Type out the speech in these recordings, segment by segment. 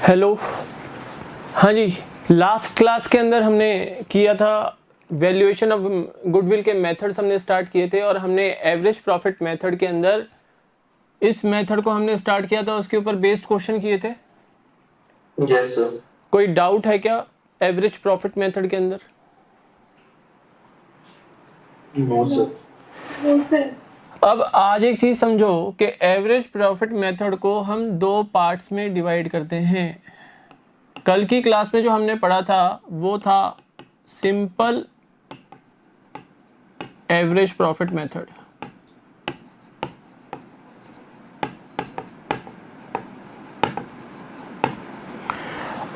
Hello. हाँ जी, last class के अंदर हमने किया था वैल्यूएशन ऑफ गुडविल के मेथड्स हमने स्टार्ट किए थे और हमने एवरेज प्रॉफिट मेथड के अंदर इस मेथड को हमने स्टार्ट किया था, उसके ऊपर बेस्ड क्वेश्चन किए थे। Yes sir. कोई डाउट है क्या एवरेज प्रॉफिट मेथड के अंदर? No sir. अब आज एक चीज समझो कि एवरेज प्रॉफिट मेथड को हम दो पार्ट्स में डिवाइड करते हैं। कल की क्लास में जो हमने पढ़ा था वो था सिंपल एवरेज प्रॉफिट मेथड,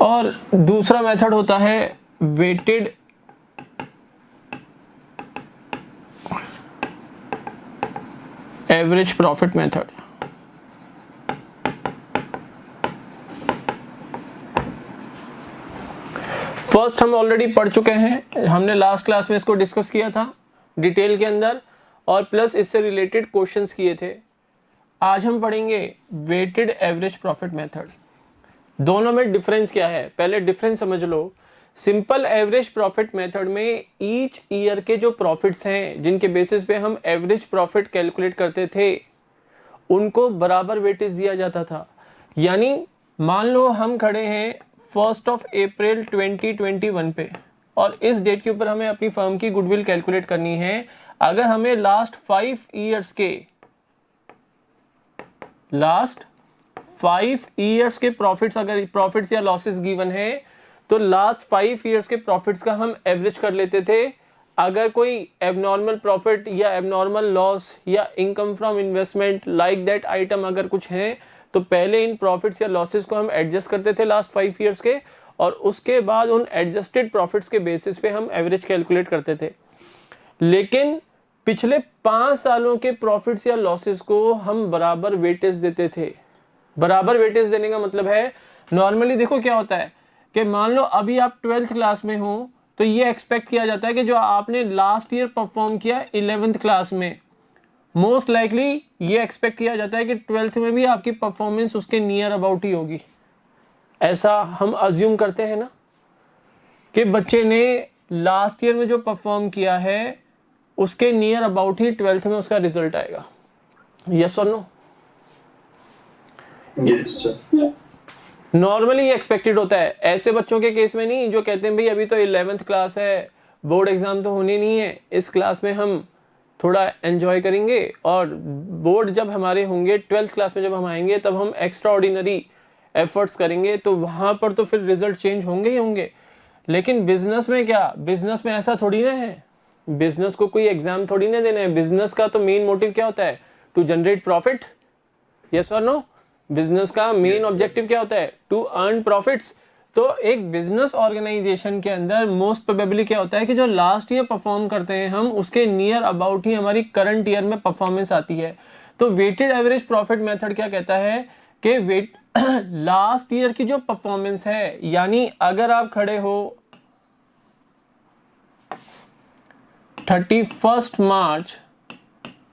और दूसरा मेथड होता है weighted average profit method. First हम ऑलरेडी पढ़ चुके हैं, हमने लास्ट क्लास में इसको डिस्कस किया था डिटेल के अंदर और प्लस इससे रिलेटेड क्वेश्चंस किए थे। आज हम पढ़ेंगे वेटेड एवरेज प्रॉफिट मेथड। दोनों में डिफरेंस क्या है, पहले डिफरेंस समझ लो। सिंपल एवरेज प्रॉफिट मेथड में ईच ईयर के जो प्रॉफिट्स हैं जिनके बेसिस पे हम एवरेज प्रॉफिट कैलकुलेट करते थे उनको बराबर वेटेज दिया जाता था। यानी मान लो हम खड़े हैं 1 अप्रैल 2021 पे और इस डेट के ऊपर हमें अपनी फर्म की गुडविल कैलकुलेट करनी है। अगर हमें लास्ट 5 ईयर्स के प्रॉफिट्स, अगर प्रॉफिट्स या लॉसेस गिवन है तो लास्ट 5 ईयर्स के प्रॉफिट्स का हम एवरेज कर लेते थे। अगर कोई एबनॉर्मल प्रॉफिट या एबनॉर्मल लॉस या income from investment like that item अगर कुछ है तो पहले इन प्रॉफिट्स या लॉसेस को हम एडजस्ट करते थे लास्ट 5 ईयर्स के, और उसके बाद उन एडजस्टेड प्रॉफिट्स के बेसिस पे हम एवरेज कैलकुलेट करते थे। लेकिन पिछले 5 सालों के प्रॉफिट्स या लॉसेस को हम बराबर वेटेज देते थे। बराबर वेटेज देने का मतलब है, नॉर्मली देखो क्या होता है कि मान लो अभी आप 12th क्लास में हो तो ये एक्सपेक्ट किया जाता है कि जो आपने लास्ट ईयर परफॉर्म किया 11th क्लास में, मोस्ट लाइकली ये एक्सपेक्ट किया जाता है कि 12th में भी आपकी परफॉर्मेंस उसके नियर अबाउट ही होगी। ऐसा हम अज्यूम करते हैं ना कि बच्चे ने लास्ट ईयर में जो परफॉर्म किया है उसके नियर अबाउट ही 12th में उसका रिजल्ट आएगा। यस और नो? Yes sir. नॉर्मली ये एक्सपेक्टेड होता है, ऐसे बच्चों के केस में नहीं जो कहते हैं भाई अभी तो 11th क्लास है, बोर्ड एग्जाम तो होने नहीं है, इस क्लास में हम थोड़ा एंजॉय करेंगे और बोर्ड जब हमारे होंगे 12th क्लास में जब हम आएंगे तब हम एक्स्ट्रा ऑर्डिनरी एफर्ट्स करेंगे तो वहां पर तो फिर रिजल्ट चेंज होंगे ही होंगे। लेकिन बिजनेस में क्या, बिजनेस में ऐसा थोड़ी ना है। बिजनेस को कोई एग्जाम थोड़ी ना देना है। बिजनेस का तो मेन मोटिव क्या होता है? To generate profit. यस और नो? बिजनेस का मेन ऑब्जेक्टिव क्या होता है? To earn profits. तो एक बिजनेस ऑर्गेनाइजेशन के अंदर मोस्ट प्रोबेबली क्या होता है कि जो लास्ट ईयर परफॉर्म करते हैं हम उसके नियर अबाउट ही हमारी करंट ईयर में परफॉर्मेंस आती है। तो वेटेड एवरेज प्रॉफिट मेथड क्या कहता है कि वेट लास्ट ईयर की जो परफॉर्मेंस है, यानी अगर आप खड़े हो 31 मार्च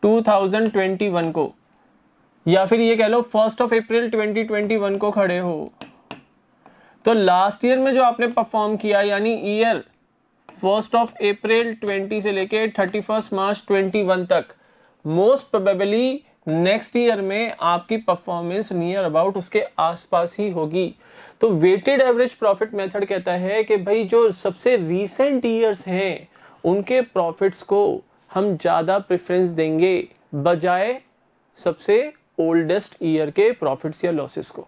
2021 को, या फिर ये कह लो 1 अप्रैल 2021 को खड़े हो, तो लास्ट ईयर में जो आपने परफॉर्म किया यानी ईयर 1 अप्रैल 20 से लेके 31 मार्च 21 तक, मोस्ट प्रोबेबली नेक्स्ट ईयर में आपकी परफॉर्मेंस नियर अबाउट उसके आसपास ही होगी। तो वेटेड एवरेज प्रॉफिट मेथड कहता है कि भाई जो सबसे रीसेंट ईयर्स हैं उनके प्रॉफिट्स को हम ज्यादा प्रेफरेंस देंगे बजाय सबसे ओल्डेस्ट ईयर के प्रॉफिट्स या लॉसेस को।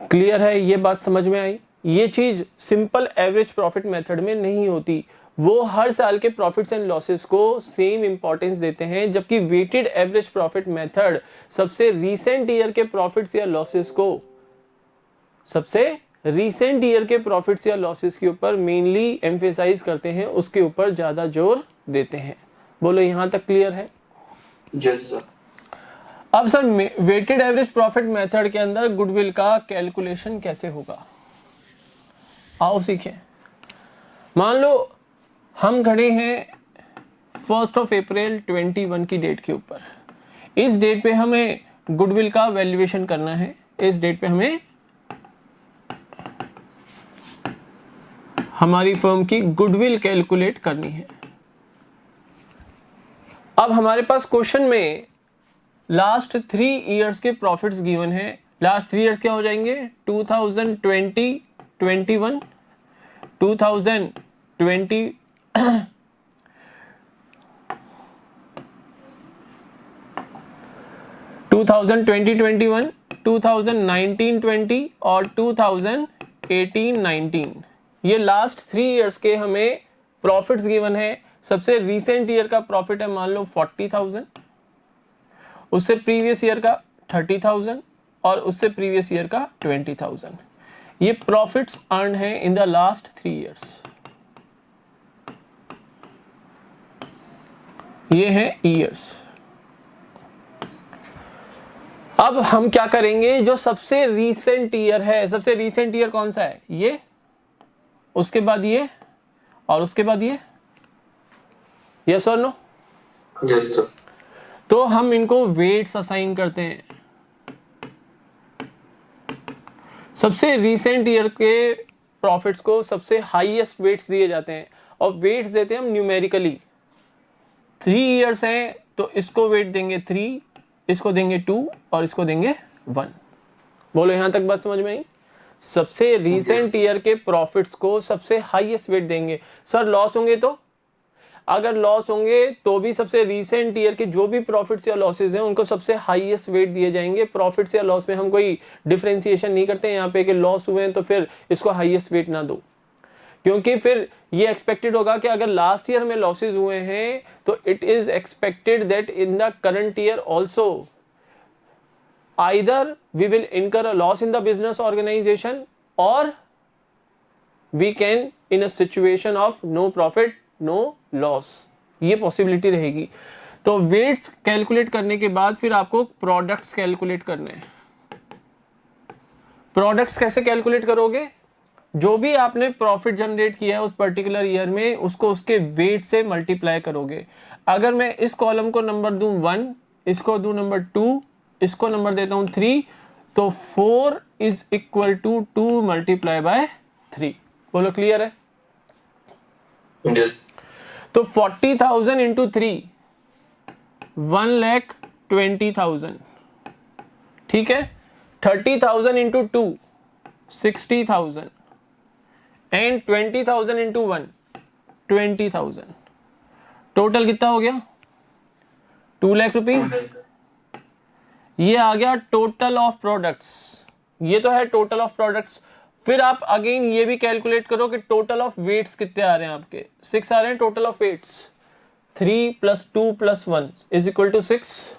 क्लियर है? ये बात समझ में आई? ये चीज सिंपल एवरेज प्रॉफिट मेथड में नहीं होती। वो हर साल के प्रॉफिट्स एंड लॉसेस को सेम इंपॉर्टेंस देते हैं, जबकि वेटेड एवरेज प्रॉफिट मेथड सबसे रीसेंट ईयर के प्रॉफिट्स या लॉसेस को, सबसे रीसेंट ईयर के प्रॉफिट्स या लॉसेस के ऊपर मेनली एम्फेसाइज करते हैं, उसके ऊपर ज्यादा जोर देते हैं। बोलो यहां तक क्लियर है? Yes sir. अब sir weighted average profit method के अंदर गुडविल का कैलकुलेशन कैसे होगा, आओ सीखें। मान लो हम खड़े हैं 1 अप्रैल 21 की डेट के ऊपर। इस डेट पे हमें गुडविल का वैल्यूएशन करना है इस डेट पे हमें हमारी फर्म की गुडविल कैलकुलेट करनी है। अब हमारे पास क्वेश्चन में लास्ट 3 इयर्स के प्रॉफिट्स गिवन है। लास्ट 3 इयर्स क्या हो जाएंगे? 2020, 21, 2020 2020-21, 2019-20 और 2018-19, ये लास्ट 3 इयर्स के हमें प्रॉफिट्स गिवन है। सबसे रीसेंट ईयर का प्रॉफिट है मान लो 40,000, उससे प्रीवियस ईयर का 30,000 और उससे प्रीवियस ईयर का 20,000। ये प्रॉफिट्स अर्न है इन द लास्ट 3 इयर्स। ये है ईयर्स। अब हम क्या करेंगे, जो सबसे रीसेंट ईयर है, सबसे रीसेंट ईयर कौन सा है? ये, उसके बाद ये और उसके बाद ये। यस और नो? Yes sir. तो हम इनको वेट्स असाइन करते हैं। सबसे रीसेंट ईयर के प्रॉफिट्स को सबसे हाईएस्ट वेट्स दिए जाते हैं और वेट्स देते हैं हम न्यूमेरिकली। 3 इयर्स हैं तो इसको वेट देंगे 3, इसको देंगे 2 और इसको देंगे 1। बोलो यहां तक बात समझ में आई? सबसे रीसेंट ईयर के प्रॉफिट्स को सबसे हाईएस्ट वेट देंगे। सर लॉस होंगे तो? अगर लॉस होंगे तो भी सबसे रीसेंट ईयर के जो भी प्रॉफिट्स या लॉसेस हैं उनको सबसे हाईएस्ट वेट दिए जाएंगे। प्रॉफिट्स या लॉस में हम कोई डिफरेंशिएशन नहीं करते यहाँ पे कि लॉस हुए हैं तो फिर इसको हाईएस्ट वेट ना दो, क्योंकि फिर ये एक्सपेक्टेड होगा कि अगर लास्ट ईयर में लॉसेस हुए हैं तो it is expected that in the current year also either we will incur a loss in the business organization or we can in a situation of no profit no loss, ये possibility रहेगी। तो weights calculate करने के बाद फिर आपको products calculate करने हैं। प्रोडक्ट्स कैसे कैलकुलेट करोगे? जो भी आपने प्रॉफिट जनरेट किया है उस पर्टिकुलर ईयर में उसको उसके वेट से मल्टीप्लाई करोगे। अगर मैं इस कॉलम को नंबर दूं 1, इसको दूं नंबर 2, इसको नंबर देता हूं 3, तो 4 is equal to 2 multiply by 3। बोलो क्लियर है? यस। तो 40,000 इंटू 3 1,20,000, ठीक है। 30,000 इंटू 2 60,000 एंड 20,000 इंटू 1 20,000। टोटल कितना हो गया? 2 लाख रुपीज। ये आ गया टोटल ऑफ प्रोडक्ट्स। ये तो है टोटल ऑफ प्रोडक्ट्स। फिर आप अगेन ये भी कैलकुलेट करो कि टोटल ऑफ वेट्स कितने आ रहे हैं आपके। 6 आ रहे हैं total of weights. 3 + 2 + 1 is equal to 6।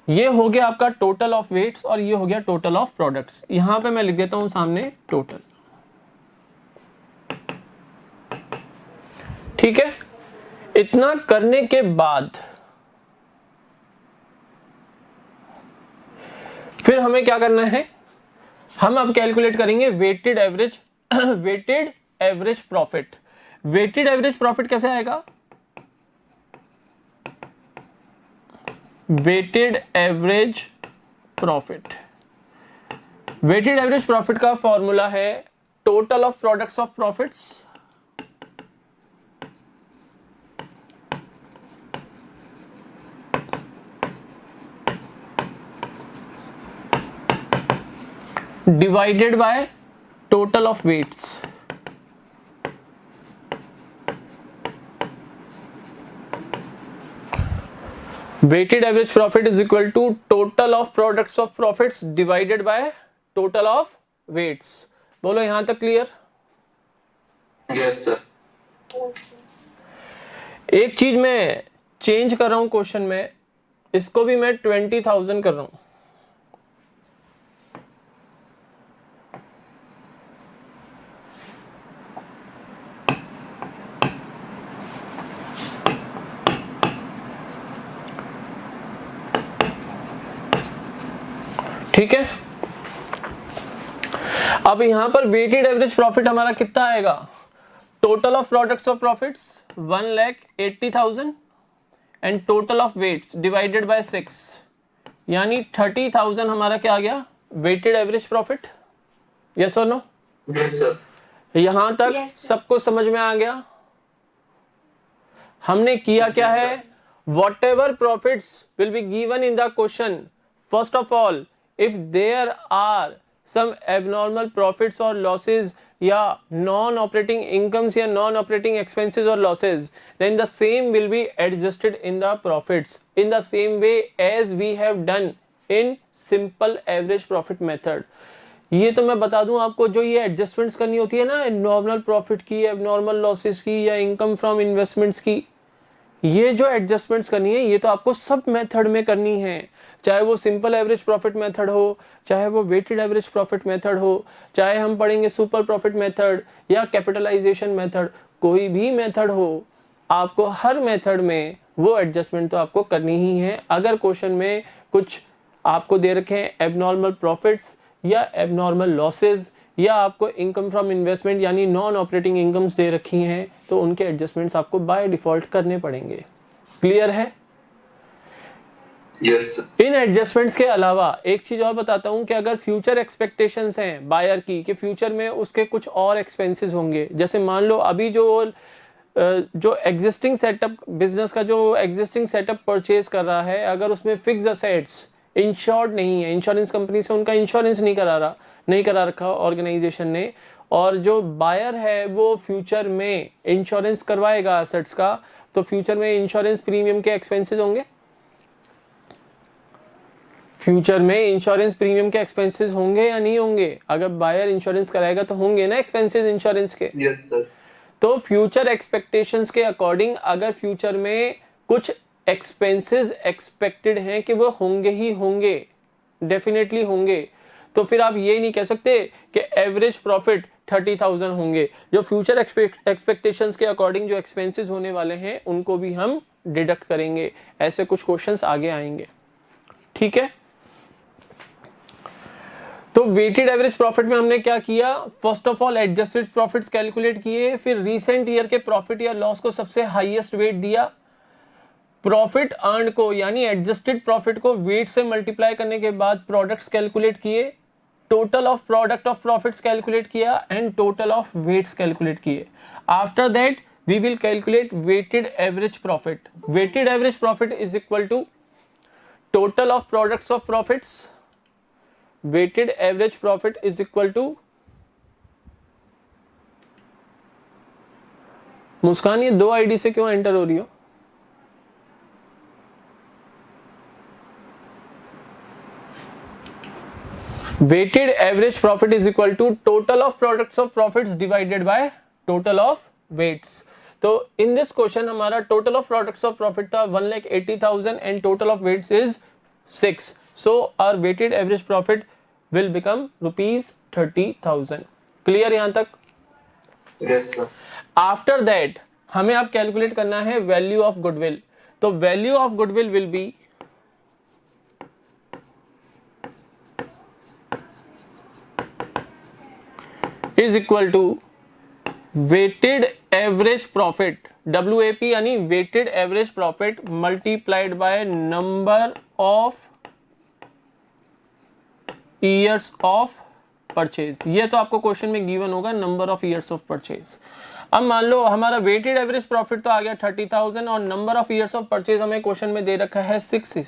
ये हो गया आपका टोटल ऑफ वेट्स और ये हो गया टोटल ऑफ प्रोडक्ट्स। यहां पे मैं लिख देता हूं सामने टोटल, ठीक है। इतना करने के बाद फिर हमें क्या करना है? हम अब कैलकुलेट करेंगे weighted average weighted average profit. Weighted average profit कैसे आएगा? Weighted average profit, weighted average profit का फॉर्मूला है total of products of profits divided by total of weights. Weighted average profit is equal to total of products of profits divided by total of weights. बोलो यहां तक clear? Yes sir. एक चीज मैं change कर रहा हूं क्वेश्चन में, इसको भी मैं 20,000 कर रहा हूं। ठीक है। अब यहां पर वेटेड एवरेज प्रॉफिट हमारा कितना आएगा? Total of products of profits 1,80,000 and total of weights divided by 6, यानी 30,000 हमारा क्या आ गया? Weighted average profit? यस और नो? Yes, sir. यहां तक Yes, sir. सबको समझ में आ गया? हमने किया क्या है? Yes. Whatever profits will be given in the question, first of all, if there are some abnormal profits or losses या non operating incomes या non operating expenses or losses, then the same will be adjusted in the profits in the same way as we have done in simple average profit method. ये तो मैं बता दूं आपको, जो ये एडजस्टमेंट्स करनी होती है ना, नॉर्मल प्रॉफिट की, एबनॉर्मल लॉसेस की या इनकम फ्रॉम इन्वेस्टमेंट्स की, ये जो एडजस्टमेंट्स करनी है ये तो आपको सब मेथड में करनी है, चाहे वो सिंपल एवरेज प्रॉफिट मेथड हो, चाहे वो वेटेड एवरेज प्रॉफिट मेथड हो, चाहे हम पढ़ेंगे सुपर प्रॉफिट मेथड या कैपिटलाइजेशन मेथड, कोई भी मेथड हो, आपको हर मेथड में वो एडजस्टमेंट तो आपको करनी ही है। अगर क्वेश्चन में कुछ आपको दे रखे हैं एबनॉर्मल प्रॉफिट्स या एबनॉर्मल लॉसेज या आपको इनकम फ्रॉम इन्वेस्टमेंट यानी नॉन ऑपरेटिंग इनकम्स दे रखी हैं, तो उनके एडजस्टमेंट्स आपको बाय डिफॉल्ट करने पड़ेंगे। क्लियर है? Yes, sir. इन एडजस्टमेंट्स के अलावा एक चीज और बताता हूं कि अगर फ्यूचर एक्सपेक्टेशंस हैं बायर की कि फ्यूचर में उसके कुछ और एक्सपेंसेस होंगे, जैसे मान लो अभी जो एग्जिस्टिंग सेटअप बिजनेस का जो एग्जिस्टिंग सेटअप परचेज कर रहा है, अगर उसमें फिक्स असेट्स इंश्योर्ड नहीं है, इंश्योरेंस कंपनी से उनका इंश्योरेंस नहीं करा रखा ऑर्गेनाइजेशन ने, और जो बायर है वो फ्यूचर में इंश्योरेंस करवाएगा असेट्स का, तो फ्यूचर में इंश्योरेंस प्रीमियम के एक्सपेंसेस होंगे। फ्यूचर में इंश्योरेंस प्रीमियम के एक्सपेंसेस होंगे या नहीं होंगे? अगर बायर इंश्योरेंस कराएगा तो होंगे ना एक्सपेंसेस इंश्योरेंस के। Yes, sir. तो फ्यूचर एक्सपेक्टेशंस के अकॉर्डिंग अगर फ्यूचर में कुछ एक्सपेंसेस एक्सपेक्टेड हैं कि वो होंगे ही होंगे, डेफिनेटली होंगे, तो फिर आप ये नहीं कह सकते कि एवरेज प्रॉफिट 30,000 होंगे। जो फ्यूचर एक्सपेक्टेशंस के अकॉर्डिंग जो एक्सपेंसेस होने वाले हैं उनको भी हम डिडक्ट करेंगे। ऐसे कुछ क्वेश्चंस आगे आएंगे, ठीक है? तो वेटेड एवरेज प्रॉफिट में हमने क्या किया? First of all adjusted profits calculate किए, फिर रीसेंट ईयर के प्रॉफिट या लॉस को सबसे हाईएस्ट वेट दिया, प्रॉफिट अर्न को यानी एडजस्टेड प्रॉफिट को वेट से मल्टीप्लाई करने के बाद प्रोडक्ट्स कैलकुलेट किए, total of product of profits calculate किया and total of weights calculate किए। After that we will calculate weighted average profit. Weighted average profit is equal to total of products of profits, weighted average profit is equal to, Muskan ये 2 ID से क्यों enter हो रही हो? Weighted average profit is equal to total of products of profits divided by total of weights. तो in this question हमारा total of products of profit था 1,80,000 and total of weights is 6, so our weighted average profit will become ₹30,000। Clear यहां तक? Yes, sir. After that हमें अब calculate करना है value of goodwill. तो value of goodwill will be is equal to weighted average profit, WAP यानी weighted average profit multiplied by number of years of purchase. ये तो आपको क्वेश्चन में गिवन होगा, number of years of purchase. अब मान लो हमारा वेटेड एवरेज प्रॉफिट तो आ गया 30,000 और number of years of purchase हमें क्वेश्चन में दे रखा है 6,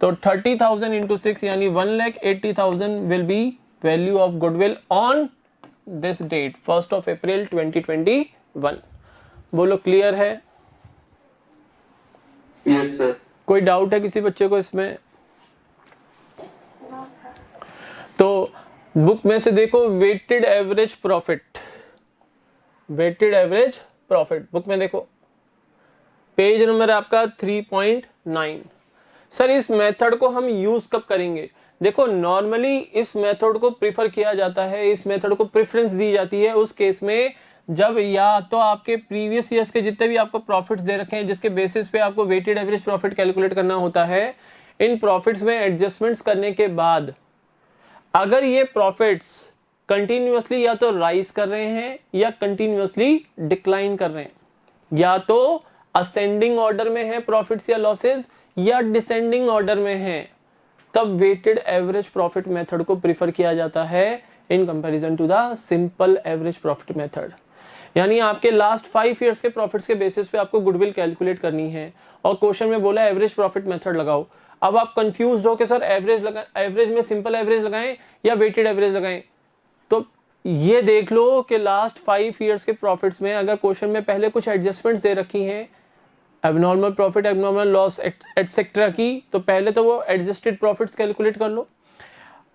तो 30,000 इंटू 6 यानी 1,80,000 will be value of goodwill on this date 1st of April 2021। बोलो क्लियर है? Yes, sir. कोई डाउट है किसी बच्चे को इसमें? No, sir. तो बुक में से देखो weighted average profit, weighted average profit book में देखो, पेज नंबर आपका 3.9। सर इस मेथड को हम यूज कब करेंगे? देखो नॉर्मली इस मेथड को प्रीफर किया जाता है, इस मेथड को प्रेफरेंस दी जाती है उस केस में जब या तो आपके प्रीवियस ईयर्स के जितने भी आपको प्रॉफिट्स दे रखे हैं जिसके बेसिस पे आपको वेटेड एवरेज प्रॉफिट कैलकुलेट करना होता है, इन प्रॉफिट्स में एडजस्टमेंट्स करने के बाद अगर ये प्रॉफिट्स कंटिन्यूअसली या तो राइज कर रहे हैं या कंटिन्यूअसली डिक्लाइन कर रहे हैं, या तो असेंडिंग ऑर्डर में है प्रॉफिट्स या लॉसेस या डिसेंडिंग ऑर्डर में है, तब वेटेड एवरेज प्रॉफिट मेथड को प्रीफर किया जाता है in comparison to the simple average profit method. यानी आपके लास्ट 5 ईयर्स के प्रॉफिट्स के बेसिस पे आपको गुडविल कैलकुलेट करनी है और क्वेश्चन में बोला एवरेज प्रॉफिट मेथड लगाओ। अब आप कंफ्यूज हो कि सर एवरेज में सिंपल एवरेज लगाएं या वेटेड एवरेज लगाएं, तो ये देख लो कि लास्ट 5 ईयर्स के प्रॉफिट्स में अगर क्वेश्चन में पहले कुछ एडजस्टमेंट्स दे रखी हैं, abnormal profit, abnormal loss etcetera की, तो पहले तो वो एडजस्टेड प्रॉफिट्स कैलकुलेट कर लो।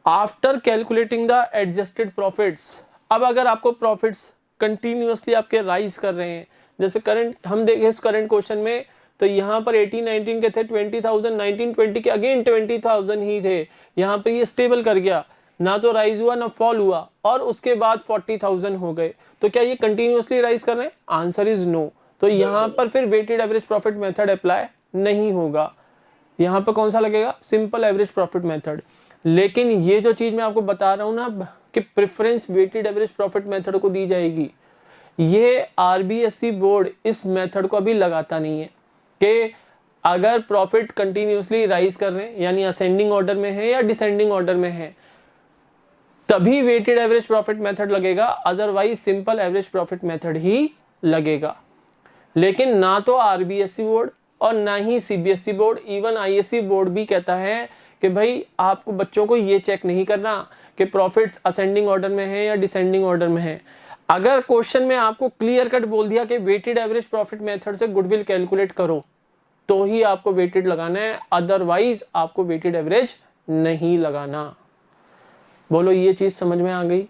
After calculating the adjusted profits, अब अगर आपको प्रॉफिट्स कंटिन्यूअसली आपके राइज कर रहे हैं, जैसे करंट हम देखें इस करंट क्वेश्चन में, तो यहाँ पर 18-19 के थे 20,000, 19-20 के अगेन 20,000 ही थे, यहाँ पर ये स्टेबल कर गया, ना तो राइज हुआ ना फॉल हुआ, और उसके बाद 40,000 हो गए। तो क्या ये कंटिन्यूअसली राइज कर रहे हैं? Answer is no. तो यहाँ पर फिर weighted average profit method apply नहीं होगा, यहाँ पर कौन सा लगेगा? Simple average profit method. लेकिन ये जो चीज मैं आपको बता रहा हूं ना कि preference weighted average profit method को दी जाएगी, ये आरबीएससी बोर्ड इस मेथड को अभी लगाता नहीं है कि अगर प्रॉफिट कंटिन्यूअसली राइज कर रहे हैं यानी असेंडिंग ऑर्डर में है या डिसेंडिंग ऑर्डर में है तभी वेटेड एवरेज प्रॉफिट मेथड लगेगा, otherwise simple average profit method ही लगेगा। लेकिन ना तो आरबीएससी बोर्ड और ना ही CBSE board, even ISC board भी कहता है कि भाई आपको बच्चों को ये चेक नहीं करना कि प्रॉफिट्स असेंडिंग ऑर्डर में है या डिसेंडिंग ऑर्डर में है। अगर क्वेश्चन में आपको क्लियर कट बोल दिया कि वेटेड एवरेज प्रॉफिट मेथड से गुडविल कैलकुलेट करो, तो ही आपको वेटेड लगाना है, अदरवाइज आपको वेटेड एवरेज नहीं लगाना। बोलो ये चीज समझ में आ गई?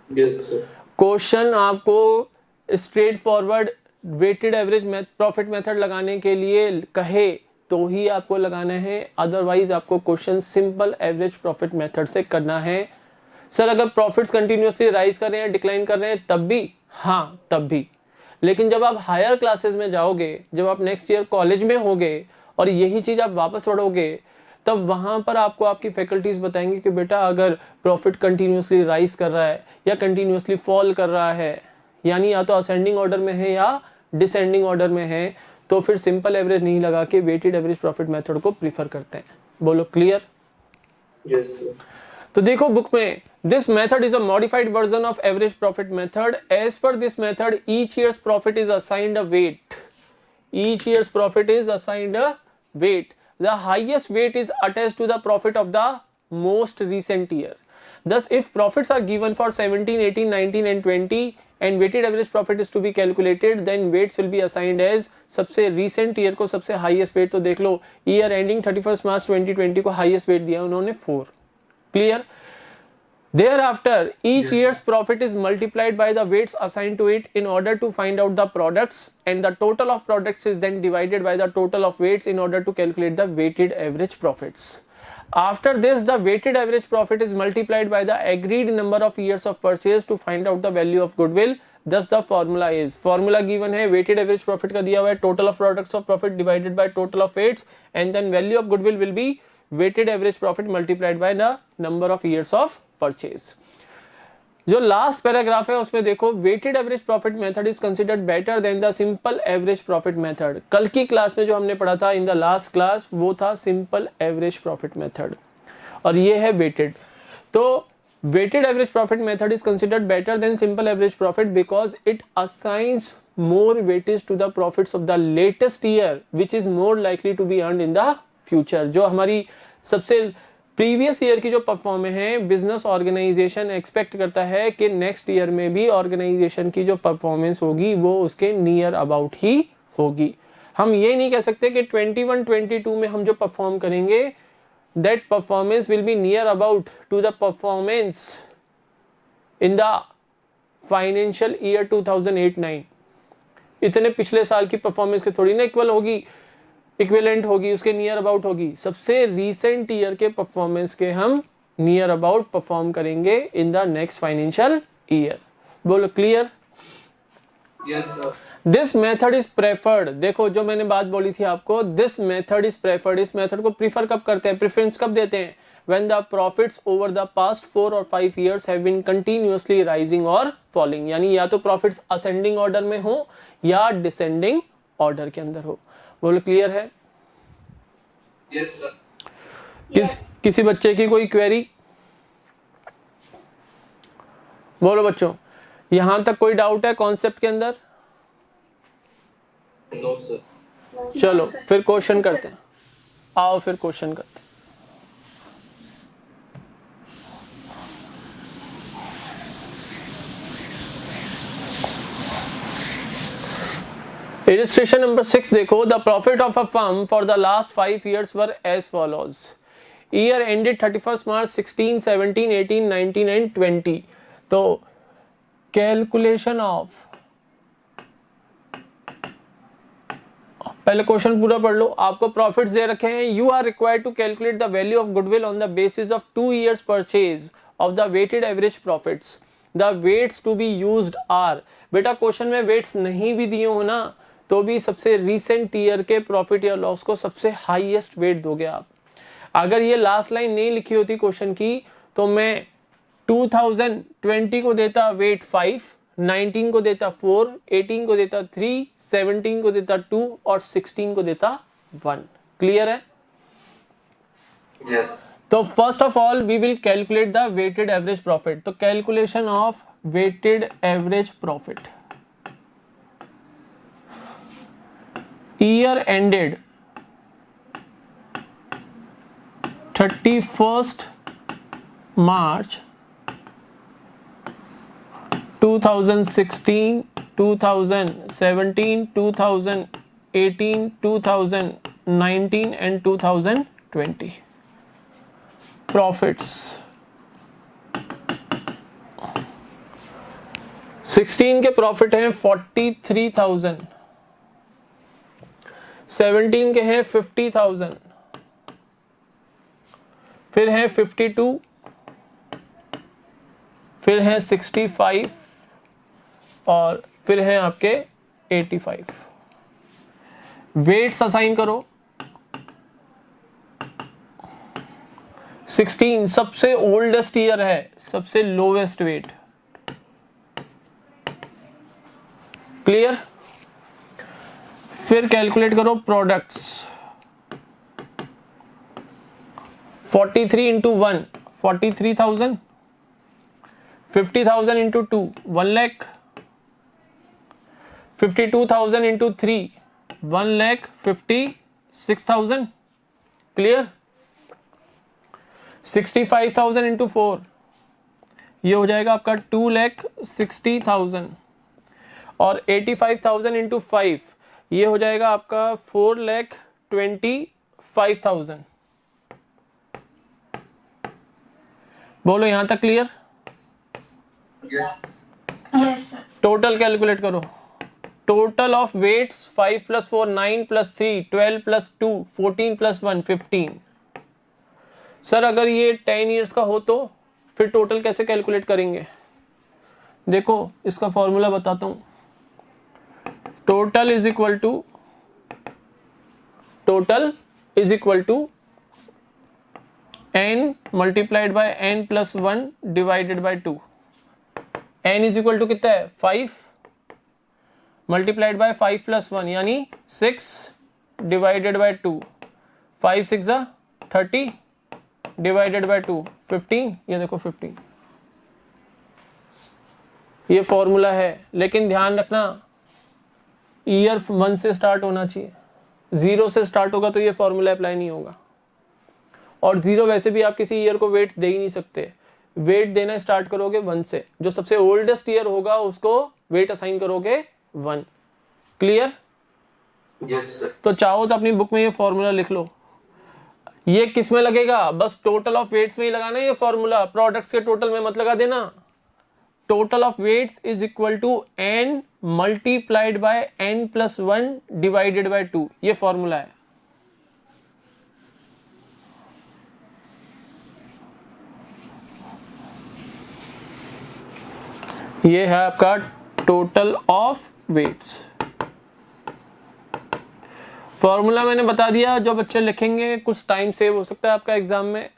Yes sir. क्वेश्चन आपको straightforward weighted average profit method लगाने के लिए कहे तो ही आपको लगाना है, अदरवाइज आपको question simple average profit method से करना है। सर अगर प्रॉफिट्स कंटिन्यूअसली राइज कर रहे हैं, डिक्लाइन कर रहे हैं, तब भी? हाँ तब भी। लेकिन जब आप हायर क्लासेस में जाओगे, जब आप नेक्स्ट ईयर कॉलेज में होगे और यही चीज आप वापस पढ़ोगे, तब वहां पर आपको आपकी फैकल्टीज बताएंगे कि बेटा अगर प्रॉफिट कंटिन्यूअसली राइज कर रहा है या कंटिन्यूअसली फॉल कर रहा है, यानी या तो असेंडिंग ऑर्डर में है या डिसेंडिंग ऑर्डर में है, तो फिर सिंपल एवरेज नहीं लगा के वेटेड एवरेज प्रॉफिट मेथड को प्रीफर करते हैं। बोलो क्लियर? Yes sir. तो देखो बुक में, this method is a modified version of average profit method. As per this method each year's profit is assigned a weight. Each year's profit is assigned a weight. The highest weight is attached to the profit of the most recent year. Thus, if profits are given for 17, 18, 19 and 20 and weighted average profit is to be calculated, then weights will be assigned as सबसे recent year को सबसे highest weight। तो देख लो year ending 31st March 2020 को highest weight दिया उन्होंने 4। Clear? Thereafter, each year's profit is multiplied by the weights assigned to it in order to find out the products, and the total of products is then divided by the total of weights in order to calculate the weighted average profits. After this, the weighted average profit is multiplied by the agreed number of years of purchase to find out the value of goodwill. Thus, the formula given है weighted average profit का दिया हुआ है, total of products of profit divided by total of weights, and then value of goodwill will be weighted average profit multiplied by the number of years of purchase. जो last paragraph है उसमें देखो, weighted average profit method is considered better than the simple average profit method. कल की class में जो हमने पढ़ा था इन द लास्ट क्लास, वो था सिंपल एवरेज प्रॉफिट मेथड और ये है वेटेड। तो weighted average profit method is considered better than simple average profit because it assigns more weightage to the profits of the latest year which is more likely to be earned in the future। जो हमारी सबसे previous year की जो performance है, business organisation expect करता है कि next year में भी ऑर्गेनाइजेशन की जो परफॉर्मेंस होगी वो उसके नियर अबाउट ही होगी। हम ये नहीं कह सकते कि 21-22 में हम जो परफॉर्म करेंगे that performance will be near about to the performance in the financial year 2008-9। इतने पिछले साल की परफॉर्मेंस के थोड़ी ना इक्विवेलेंट होगी, उसके नियर अबाउट होगी। सबसे रीसेंट ईयर के परफॉर्मेंस के हम नियर अबाउट परफॉर्म करेंगे in the next financial year. बोलो clear? Yes sir. This method is preferred. देखो जो मैंने बात बोली थी आपको, दिस मेथड इज प्रेफर्ड। इस मेथड को प्रीफर कब करते हैं, प्रेफरेंस कब देते हैं? when the profits over the past 4 or 5 years have been continuously rising or falling। यानी या तो प्रॉफिट्स असेंडिंग ऑर्डर में हो या डिसेंडिंग ऑर्डर के अंदर हो। बोलो क्लियर है? Yes sir. किसी बच्चे की कोई क्वेरी? बोलो बच्चों, यहां तक कोई डाउट है कॉन्सेप्ट के अंदर? No sir. चलो फिर क्वेश्चन करते हैं, आओ फिर क्वेश्चन करते हैं। इलस्ट्रेशन नंबर 6 देखो, the profit of a firm for the last 5 years were as follows. Year ended 31 March 16, 17, 18, 19 and 20। तो कैलकुलेशन ऑफ, पहले क्वेश्चन पूरा पढ़ लो। आपको प्रॉफिट्स दे रखे हैं, you are required to calculate the value of goodwill on the basis of 2 years purchase of the weighted average profits. The weights to be used are, बेटा question में weights नहीं भी दिए हो ना तो भी सबसे रीसेंट ईयर के प्रॉफिट या लॉस को सबसे हाईएस्ट वेट दोगे आप। अगर ये लास्ट लाइन नहीं लिखी होती क्वेश्चन की तो मैं 2020 को देता वेट 5, 19 को देता 4, 18 को देता 3, 17 को देता 2 और 16 को देता 1। क्लियर है? यस। तो first of all we will calculate the weighted average profit. तो calculation of weighted average profit, year ended 31 March 2016, 2017, 2018, 2019 and 2020 profits. 16 के प्रॉफिट हैं 43,000, 17 के हैं 50,000, फिर है 52, फिर है 65 और फिर है आपके 85। वेट्स असाइन करो। 16 सबसे ओल्डेस्ट ईयर है, सबसे लोवेस्ट वेट। क्लियर? फिर कैलकुलेट करो products. 43 into 1 43,000, 50,000 into 2 1 lakh, 52,000 into 3 1,56,000। Clear? 65,000 into 4 ये हो जाएगा आपका 2,60,000 और 85,000 इंटू 5 ये हो जाएगा आपका 4,25,000। बोलो यहां तक क्लियर? यस। टोटल कैलकुलेट करो। Total of weights 5 + 4 9 + 3 12 + 2 14 + 1 15। सर अगर ये 10 years का हो तो फिर टोटल कैसे कैलकुलेट करेंगे? देखो इसका फॉर्मूला बताता हूं। Total is equal to n multiplied by n + 1 divided by 2। n is equal to कितना है 5 मल्टीप्लाइड बाय 5 + 1 यानी 6 डिवाइडेड बाय 2। 5 6 जा 30 डिवाइडेड बाय 2 15। ये देखो 15। ये फॉर्मूला है, लेकिन ध्यान रखना ईयर 1 से स्टार्ट होना चाहिए। 0 से स्टार्ट होगा तो ये फॉर्मूला अप्लाई नहीं होगा। और 0 वैसे भी आप किसी ईयर को वेट दे ही नहीं सकते। वेट देना स्टार्ट करोगे 1 से, जो सबसे ओल्डेस्ट ईयर होगा उसको वेट असाइन करोगे 1। क्लियर? Yes sir. तो चाहो तो अपनी बुक में ये फॉर्मूला लिख लो। ये किस में लगेगा? बस टोटल ऑफ वेट्स में ही लगाना है ये फॉर्मूला, प्रोडक्ट्स के टोटल में मत लगा देना। Total of weights is equal to n multiplied by n + 1 divided by 2। ये फॉर्मूला है। ये है आपका टोटल ऑफ वेट्स। फॉर्मूला मैंने बता दिया, जो बच्चे लिखेंगे कुछ टाइम सेव हो सकता है आपका एग्जाम में,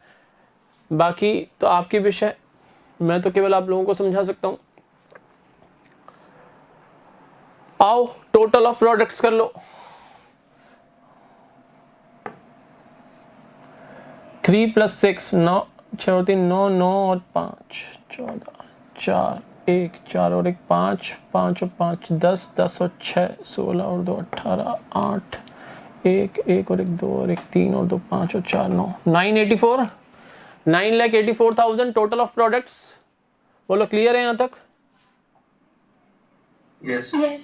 बाकी तो आपकी विषय, मैं तो केवल आप लोगों को समझा सकता हूं। आओ टोटल ऑफ प्रोडक्ट्स कर लो। 3 + 6 9, 6 और 3 9, 9 और 5 14, 4 1 4 और 1 5, 5 और 5 10, 10 और 6 16 और 2 18, 8 1 1 और 1 2 और 1 3 और 2 5 और 4 9, 984, 9,84,000 टोटल ऑफ प्रोडक्ट्स। बोलो क्लियर है यहाँ तक? Yes. Yes.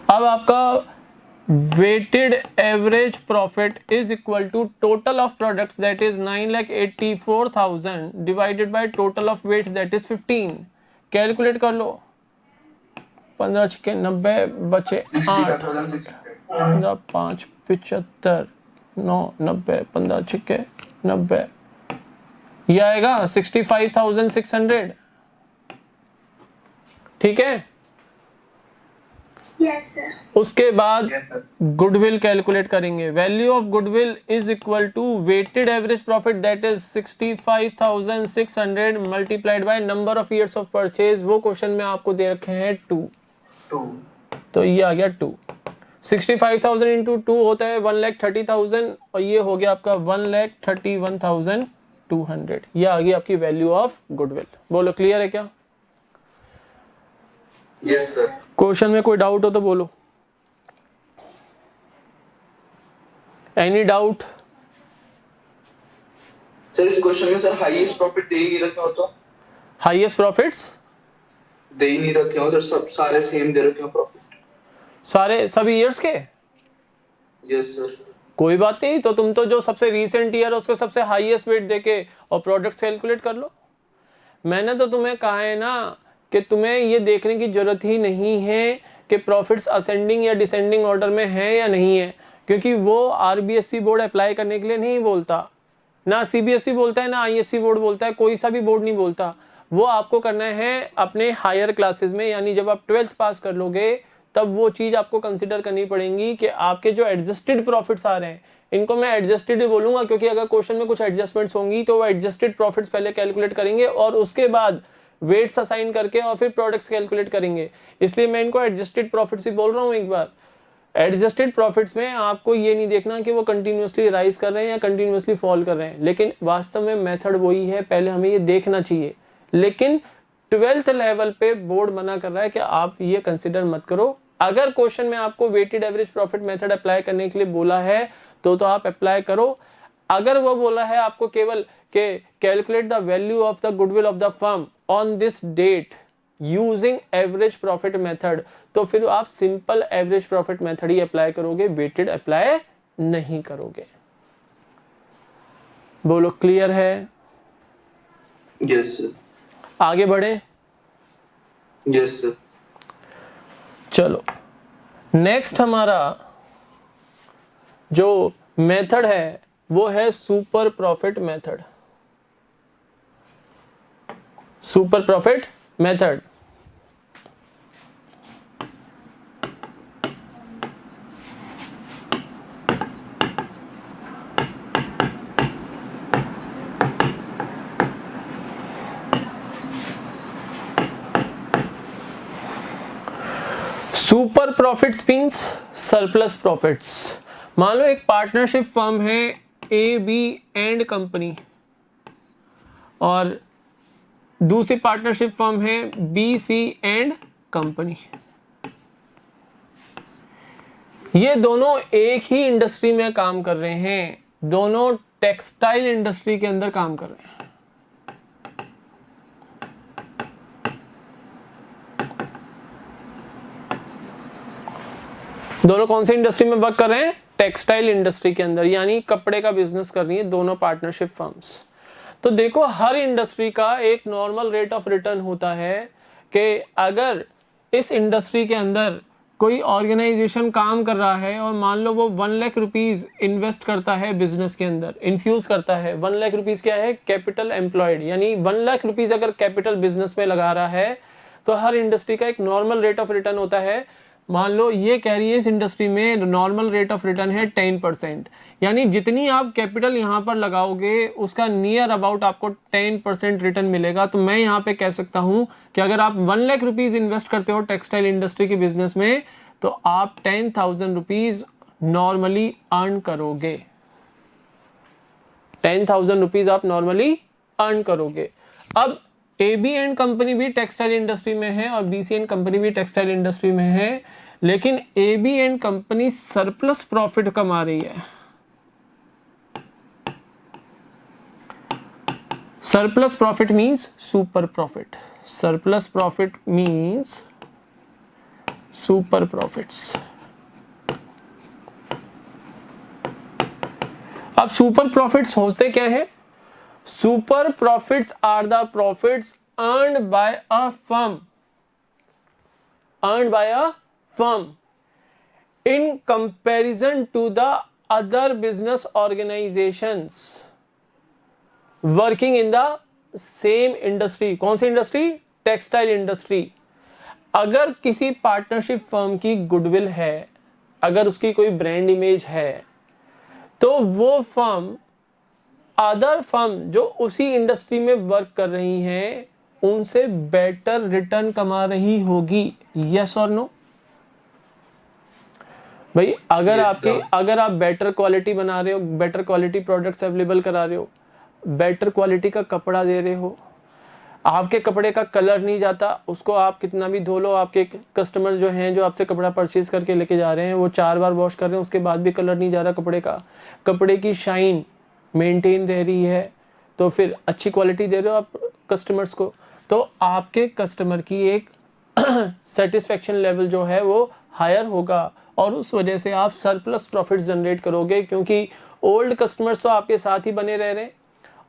अब आपका weighted average profit is equal to total of products that is 9,84,000 divided by total of weights that is 15। Calculate कर लो। 15 छिके 90 बचे 8 65,600. 15 5 75 9 90 15 छिके 90, ये आएगा 65,600। ठीक है। Yes, sir. उसके बाद Yes, sir. गुडविल कैलकुलेट करेंगे। Value of goodwill is equal to weighted average profit that is 65,600 multiplied by number of years of purchase. वो क्वेश्चन में आपको दे रखे हैं 2, 2. तो ये आ गया 2। 65,000 इंटू 2 होता है 1,30,000 और ये हो गया आपका 1,31,200। ये आ गई आपकी वैल्यू ऑफ गुडविल। बोलो क्लियर है क्या? Yes, sir. क्वेश्चन में कोई डाउट हो तो बोलो। Any doubt? सर इस क्वेश्चन में सर हाईएस्ट प्रॉफिट दे ही नहीं रखे हो तो हाईएस्ट प्रॉफिट्स दे ही नहीं रखे हो, तो सब सारे सेम दे रखे हो प्रॉफिट। सारे सभी ईयर्स के? Yes sir. कोई बात नहीं, तो तुम तो जो सबसे रीसेंट ईयर उसके सबसे हाईएस्ट वेट देके और प्रोडक्ट कैलकुलेट कर लो। मैंने तो तुम्हें कहा है ना कि तुम्हें ये देखने की जरूरत ही नहीं है कि प्रॉफिट्स असेंडिंग या डिसेंडिंग ऑर्डर में है या नहीं है, क्योंकि वो आरबीएससी बोर्ड अप्लाई करने के लिए नहीं बोलता, ना सीबीएसई बोलता है, ना आईएससी बोर्ड बोलता है, कोई सा भी बोर्ड नहीं बोलता। वो आपको करना है अपने हायर क्लासेस में, यानी जब आप 12th पास कर लोगे तब वो चीज़ आपको कंसिडर करनी पड़ेगी कि आपके जो एडजस्टेड प्रॉफिट्स आ रहे हैं, इनको मैं एडजस्टेड ही बोलूंगा, क्योंकि अगर क्वेश्चन में कुछ एडजस्टमेंट्स होंगी तो वो एडजस्टेड प्रॉफिट्स पहले कैलकुलेट करेंगे और उसके बाद वेट्स असाइन करके और फिर प्रोडक्ट्स कैलकुलेट करेंगे। इसलिए मैं इनको एडजस्टेड प्रॉफिट्स ही बोल रहा हूँ। एक बार एडजस्टेड प्रॉफिट्स में आपको ये नहीं देखना कि वो कंटिन्यूसली राइज कर रहे हैं या कंटिन्यूसली फॉल कर रहे हैं, लेकिन वास्तव में मेथड वही है, पहले हमें ये देखना चाहिए। लेकिन 12th लेवल पे बोर्ड मना कर रहा है कि आप ये कंसिडर मत करो। अगर क्वेश्चन में आपको weighted average profit method apply करने के लिए बोला है तो आप अप्लाई करो। अगर वो बोला है आपको केवल के calculate the value of the goodwill of the firm on this date using average profit method, तो फिर आप सिंपल एवरेज प्रॉफिट मेथड ही अप्लाई करोगे, वेटेड अप्लाई नहीं करोगे। बोलो क्लियर है? Yes sir. आगे बढ़े? Yes sir. चलो नेक्स्ट हमारा जो मेथड है वो है super profit method. Super profit method super profits means surplus profits. मान लो एक पार्टनरशिप फर्म है ए बी एंड कंपनी और दूसरी पार्टनरशिप फर्म है बी सी एंड कंपनी। ये दोनों एक ही इंडस्ट्री में काम कर रहे हैं, दोनों टेक्सटाइल इंडस्ट्री के अंदर काम कर रहे हैं। दोनों कौन सी इंडस्ट्री में वर्क कर रहे हैं? टेक्सटाइल इंडस्ट्री के अंदर, यानी कपड़े का बिजनेस कर रही है दोनों पार्टनरशिप फर्म्स। तो देखो हर इंडस्ट्री का एक नॉर्मल रेट ऑफ रिटर्न होता है कि अगर इस इंडस्ट्री के अंदर कोई ऑर्गेनाइजेशन काम कर रहा है और मान लो वो 1 लाख रुपीज इन्वेस्ट करता है बिजनेस के अंदर, इन्फ्यूज करता है। 1 लाख रुपीज क्या है? कैपिटल एम्प्लॉयड, यानी 1 लाख रुपीज अगर कैपिटल बिजनेस में लगा रहा है तो हर इंडस्ट्री का एक नॉर्मल रेट ऑफ रिटर्न होता है। मान लो ये कह रही है इस इंडस्ट्री में नॉर्मल रेट ऑफ रिटर्न है 10%, यानी जितनी आप कैपिटल यहाँ पर लगाओगे उसका नियर अबाउट आपको 10% रिटर्न मिलेगा। तो मैं यहाँ पे कह सकता हूँ कि अगर आप 1 लाख रुपीज इन्वेस्ट करते हो टेक्सटाइल इंडस्ट्री के बिजनेस में तो आप 10,000 रुपीज नॉर्मली अर्न करोगे, 10,000 रुपीज आप नॉर्मली अर्न करोगे। अब AB एंड कंपनी भी टेक्सटाइल इंडस्ट्री में है और BC एंड कंपनी भी टेक्सटाइल इंडस्ट्री में है, लेकिन AB and company surplus profit कमा रही है। Surplus profit means super profit, surplus profit means super profits. अब सुपर प्रॉफिट्स होते क्या है? Super profits are the profits earned by a firm, earned by a firm in comparison to the other business organisations working in the same industry. कौन सी industry? Textile industry. अगर किसी partnership firm की goodwill है, अगर उसकी कोई brand image है, तो वो फर्म अदर फर्म जो उसी इंडस्ट्री में वर्क कर रही हैं उनसे बेटर रिटर्न कमा रही होगी। यस और नो? भाई अगर अगर आप बेटर क्वालिटी बना रहे हो, बेटर क्वालिटी प्रोडक्ट्स अवेलेबल करा रहे हो, बेटर क्वालिटी का कपड़ा दे रहे हो, आपके कपड़े का कलर नहीं जाता, उसको आप कितना भी धो लो, आपके कस्टमर जो हैं जो आपसे कपड़ा परचेज करके लेके जा रहे हैं वो 4 बार वॉश कर रहे हैं, उसके बाद भी कलर नहीं जा रहा कपड़े का, कपड़े की शाइन मेंटेन रह रही है, तो फिर अच्छी क्वालिटी दे रहे हो आप कस्टमर्स को, तो आपके कस्टमर की एक सेटिस्फेक्शन लेवल जो है वो हायर होगा और उस वजह से आप सरप्लस प्रॉफिट जनरेट करोगे, क्योंकि ओल्ड कस्टमर्स तो आपके साथ ही बने रह रहे हैं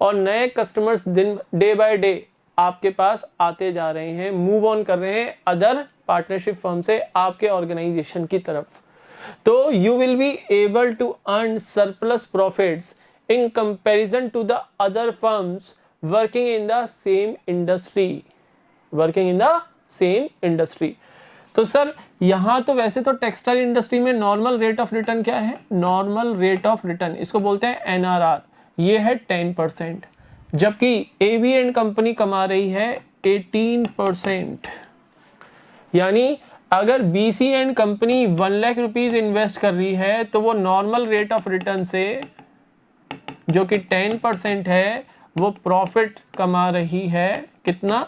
और नए कस्टमर्स डे बाय डे आपके पास आते जा रहे हैं, मूव ऑन कर रहे हैं अदर पार्टनरशिप फर्म से आपके ऑर्गेनाइजेशन की तरफ। तो you will be able to earn surplus profits in comparison to the other firms working in the same industry, working in the same industry. तो सर यहां तो वैसे तो टेक्सटाइल इंडस्ट्री में नॉर्मल रेट ऑफ रिटर्न क्या है? Normal rate of return, इसको बोलते हैं NRR, ये है 10%, जबकि AB एंड कंपनी कमा रही है 18%। यानी अगर BC and company 1 lakh rupees invest कर रही है तो वो नॉर्मल रेट ऑफ रिटर्न से जो कि 10% है वो प्रॉफिट कमा रही है कितना?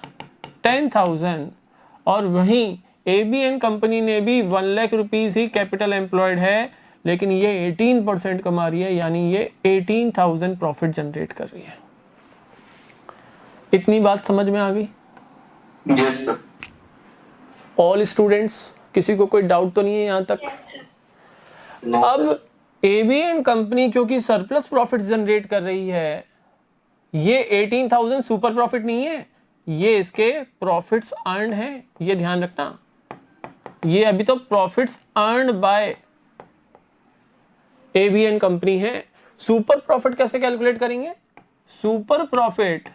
10,000। और वहीं AB एंड कंपनी ने भी 1 लाख रुपीज ही कैपिटल एम्प्लॉयड है, लेकिन ये 18% कमा रही है, यानी ये 18,000 प्रॉफिट जनरेट कर रही है। इतनी बात समझ में आ गई? Yes sir. ऑल स्टूडेंट्स, किसी को कोई डाउट तो नहीं है यहाँ तक? अब AB एंड कंपनी क्योंकि सरप्लस प्रॉफिट जनरेट कर रही है, ये 18,000 सुपर प्रॉफिट नहीं है, ये इसके प्रॉफिट्स अर्न है, ये ध्यान रखना। ये अभी तो profits earn by AB and company है। सुपर प्रॉफिट कैसे कैलकुलेट करेंगे? Super profit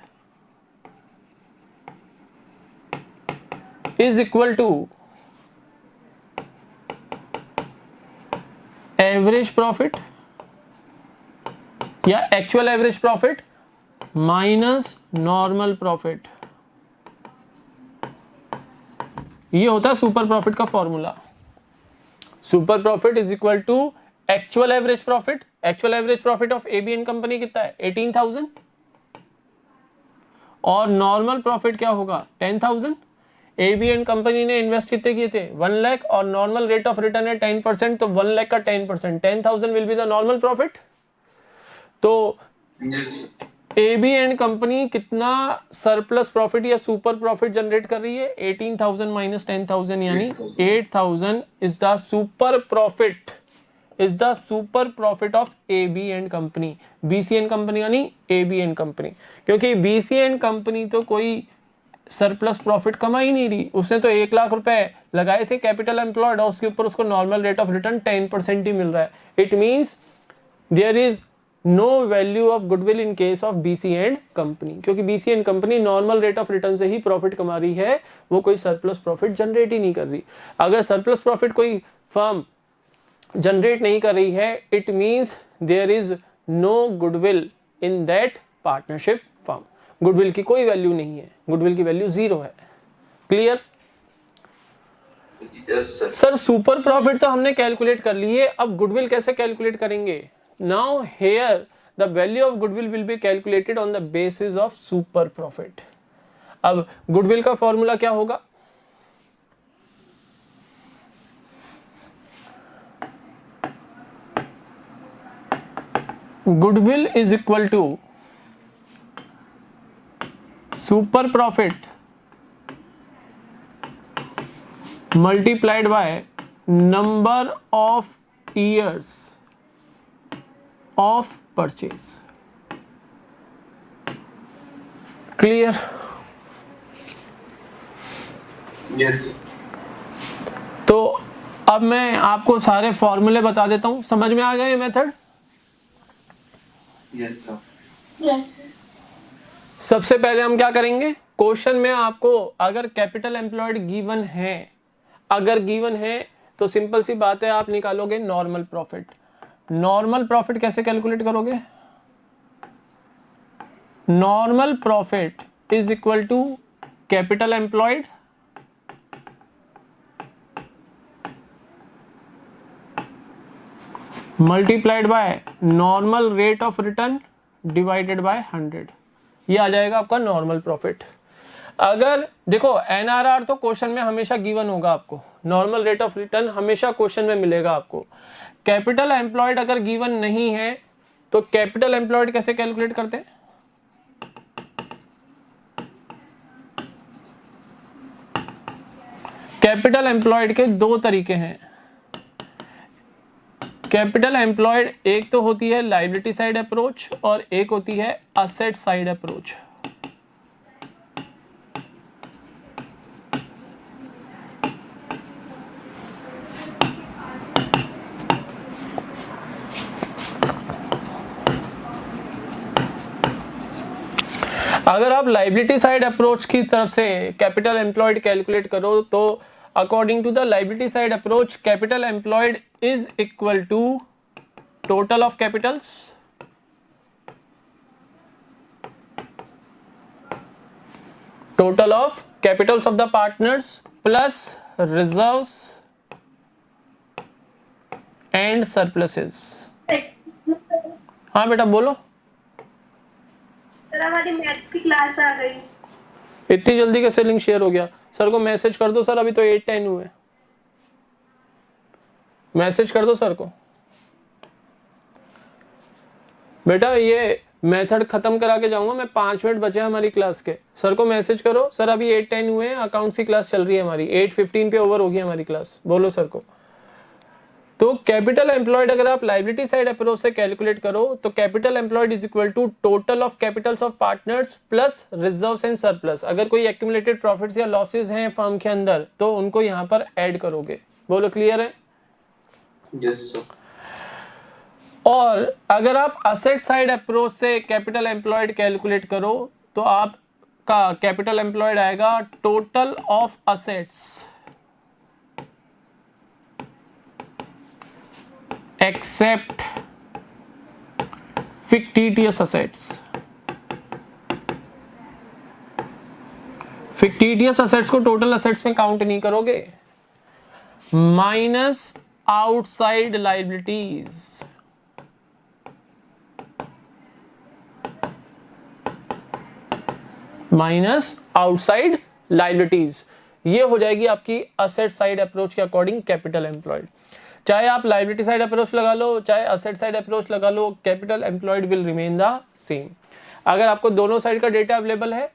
is equal to average profit या actual average profit minus normal profit. ये होता है सुपर प्रॉफिट का formula. Super profit is equal to actual average profit. Actual average profit of AB and company कितना है? 18,000। और normal profit क्या होगा? 10,000। AB एंड कंपनी ने इन्वेस्ट कितने किए थे? 1 लाख, और नॉर्मल रेट ऑफ रिटर्न है 10%, तो 1 लाख का 10%, 10,000 will be the normal profit. तो AB एंड कंपनी कितना सरप्लस प्रॉफिट या सुपर प्रॉफिट जनरेट कर रही है? 18,000 माइनस 10,000 यानी 8,000 is the super profit, is the super profit of AB and company. BC and company यानी AB एंड कंपनी, क्योंकि BC and company तो कोई सरप्लस प्रॉफिट कमा ही नहीं रही, उसने तो 1 लाख रुपए लगाए थे कैपिटल एम्प्लॉयड और उसके ऊपर उसको नॉर्मल रेट ऑफ रिटर्न 10% ही मिल रहा है। It means there is no value of goodwill in case of BC and company, क्योंकि BC and company normal rate of return से ही प्रॉफिट कमा रही है, वो कोई सरप्लस प्रॉफिट जनरेट ही नहीं कर रही। अगर सरप्लस प्रॉफिट कोई फर्म जनरेट नहीं कर रही है, it means there is no goodwill in that partnership firm. Goodwill की कोई वैल्यू नहीं है, गुडविल की वैल्यू 0 है। Clear? Yes, sir. Sir super profit तो हमने कैलकुलेट कर ली है, अब गुडविल कैसे कैलकुलेट करेंगे? Now here the value of goodwill will be calculated on the basis of super profit. अब गुडविल का फॉर्मूला क्या होगा? Goodwill is equal to super profit multiplied by number of years of purchase. Clear? Yes. तो अब मैं आपको सारे फॉर्मूले बता देता हूं, समझ में आ गए ये मेथड? Yes, sir. Yes. सबसे पहले हम क्या करेंगे, क्वेश्चन में आपको अगर कैपिटल एम्प्लॉयड गिवन है, अगर गिवन है तो सिंपल सी बात है, आप निकालोगे नॉर्मल प्रॉफिट। नॉर्मल प्रॉफिट कैसे कैलकुलेट करोगे? Normal profit is equal to capital employed multiplied by normal rate of return divided by 100। ये आ जाएगा आपका नॉर्मल प्रॉफिट। अगर देखो एनआरआर तो क्वेश्चन में हमेशा गिवन होगा आपको, नॉर्मल रेट ऑफ रिटर्न हमेशा क्वेश्चन में मिलेगा आपको। कैपिटल एम्प्लॉयड अगर गिवन नहीं है तो कैपिटल एम्प्लॉयड कैसे कैलकुलेट करते हैं? कैपिटल एम्प्लॉयड के दो तरीके हैं। कैपिटल एम्प्लॉयड एक तो होती है लायबिलिटी साइड अप्रोच और एक होती है असेट साइड अप्रोच। अगर आप लायबिलिटी साइड अप्रोच की तरफ से कैपिटल एम्प्लॉयड कैलकुलेट करो तो according to the liability side approach capital employed is equal to total of capitals of the partners plus reserves and surpluses. हाँ बेटा बोलो। सर हमारी मैथ्स की क्लास आ गई। इतनी जल्दी कैसे लिंक शेयर हो गया? सर को मैसेज कर दो, सर अभी तो 8-10 हुए, मैसेज कर दो सर को। बेटा ये मेथड खत्म करा के जाऊंगा मैं, 5 मिनट बचे हमारी क्लास के। सर को मैसेज करो, सर अभी 8-10 हुए हैं, अकाउंट्स की क्लास चल रही है हमारी, 8:15 पे ओवर होगी हमारी क्लास, बोलो सर को। तो कैपिटल एम्प्लॉयड अगर आप लायबिलिटी साइड अप्रोच से कैलकुलेट करो तो capital employed is equal to total of capitals of partners plus reserves and surplus. अगर कोई एक्यूमुलेटेड प्रॉफिट्स या लॉसेस हैं फर्म के अंदर तो उनको यहां पर ऐड करोगे। बोलो क्लियर है? Yes, sir. और अगर आप असेट साइड अप्रोच से कैपिटल एम्प्लॉयड कैलकुलेट करो तो आपका कैपिटल एम्प्लॉयड आएगा total of assets except fictitious assets। fictitious assets को टोटल असेट्स में काउंट नहीं करोगे, minus outside liabilities. Minus outside liabilities, ये हो जाएगी आपकी असेट साइड अप्रोच के अकॉर्डिंग कैपिटल एम्प्लॉयड। चाहे आप लायबिलिटी साइड अप्रोच लगा लो चाहे असेट साइड अप्रोच लगा लो, capital employed will remain the same. अगर आपको दोनों साइड का डेटा अवेलेबल है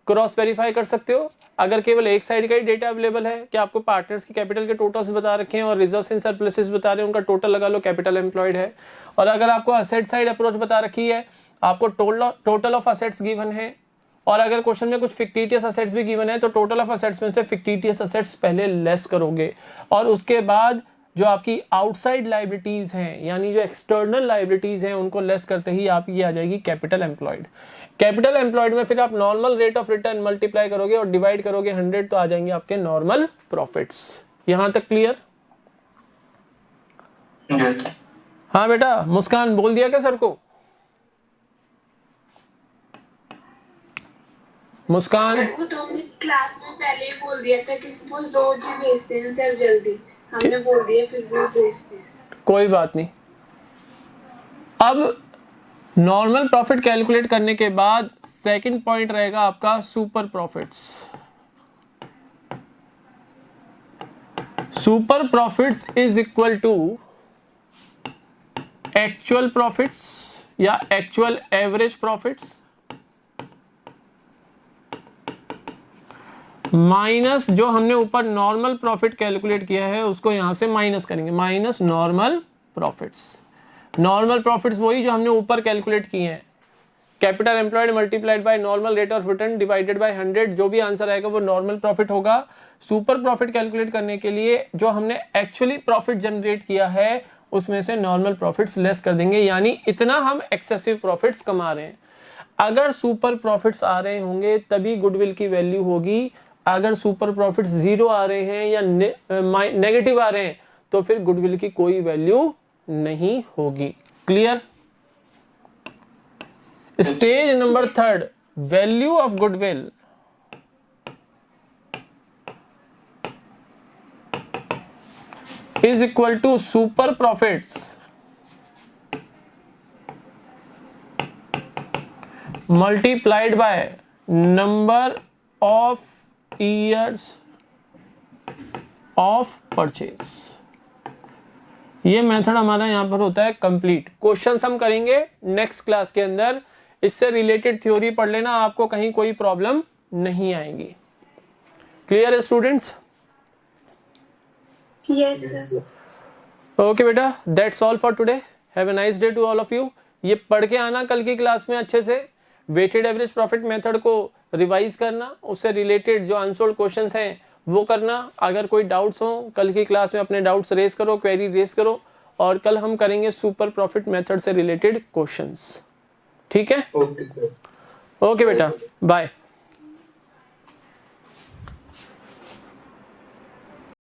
क्रॉस वेरीफाई कर सकते हो। अगर केवल एक साइड का ही डेटा अवेलेबल है कि आपको पार्टनर्स की कैपिटल के टोटल्स बता रखे हैं और रिजर्व्स एंड सरप्लसेस बता रहे हैं, उनका टोटल लगा लो, कैपिटल एम्प्लॉयड है। और अगर आपको असेट साइड अप्रोच बता रखी है, आपको टोटल ऑफ असेट्स गिवन है, और अगर क्वेश्चन में कुछ फिक्टिटियस असेट्स भी गिवन है तो टोटल ऑफ असेट्स में से फिक्टिटियस असेट्स पहले लेस करोगे और उसके बाद जो आपकी आउटसाइड लायबिलिटीज हैं यानी जो एक्सटर्नल लायबिलिटीज हैं उनको लेस करते ही आपकी आ जाएगी कैपिटल एम्प्लॉयड। कैपिटल एम्प्लॉयड में फिर आप normal rate of return multiply करोगे और डिवाइड करोगे 100 तो आ जाएंगे आपके नॉर्मल प्रॉफिट्स। यहां तक क्लियर? Yes. हाँ बेटा, मुस्कान बोल दिया क्या सर को? मुस्कान, वो तो हमने क्लास में पहले ही बोल दिया था कि वो रोज ही भेजते हैं सर जल्दी, हमने बोल दिया फिर भी भेजते हैं। कोई बात नहीं। अब नॉर्मल प्रॉफिट कैलकुलेट करने के बाद सेकंड पॉइंट रहेगा आपका super profits. Super profits is equal to actual profits या एक्चुअल एवरेज प्रॉफिट्स माइनस जो हमने ऊपर नॉर्मल प्रॉफिट कैलकुलेट किया है उसको यहां से माइनस करेंगे, minus normal profits. Normal profits वही जो हमने ऊपर कैलकुलेट किए हैं, capital employed multiplied by normal rate of return divided by 100, जो भी आंसर आएगा वो नॉर्मल प्रॉफिट होगा। सुपर प्रॉफिट कैलकुलेट करने के लिए जो हमने एक्चुअली प्रॉफिट जनरेट किया है उसमें से नॉर्मल प्रॉफिट्स लेस कर देंगे, यानी इतना हम एक्सेसिव प्रॉफिट्स कमा रहे हैं। अगर सुपर प्रॉफिट्स आ रहे होंगे तभी गुडविल की वैल्यू होगी, अगर सुपर प्रॉफिट्स जीरो आ रहे हैं या नेगेटिव आ रहे हैं तो फिर गुडविल की कोई वैल्यू नहीं होगी। Clear? Stage number third, value of goodwill. Is equal to super profits multiplied by number of years of purchase. ये मेथड हमारा यहां पर होता है कंप्लीट। क्वेश्चंस हम करेंगे नेक्स्ट क्लास के अंदर, इससे रिलेटेड थ्योरी पढ़ लेना, आपको कहीं कोई प्रॉब्लम नहीं आएगी। क्लियर है students? Yes Yes, sir. sir. Okay बेटा, that's all for today. Have a nice day to all of you. ये पढ़ के आना कल की क्लास में अच्छे से, वेटेड एवरेज प्रॉफिट मेथड को रिवाइज करना, उससे रिलेटेड जो अनसोल्ड क्वेश्चंस हैं वो करना। अगर कोई डाउट्स हो कल की क्लास में अपने डाउट्स रेज करो, क्वेरी रेज करो, और कल हम करेंगे सुपर प्रॉफिट मेथड से रिलेटेड क्वेश्चंस। ठीक है? Okay, sir. ओके बेटा, बाय।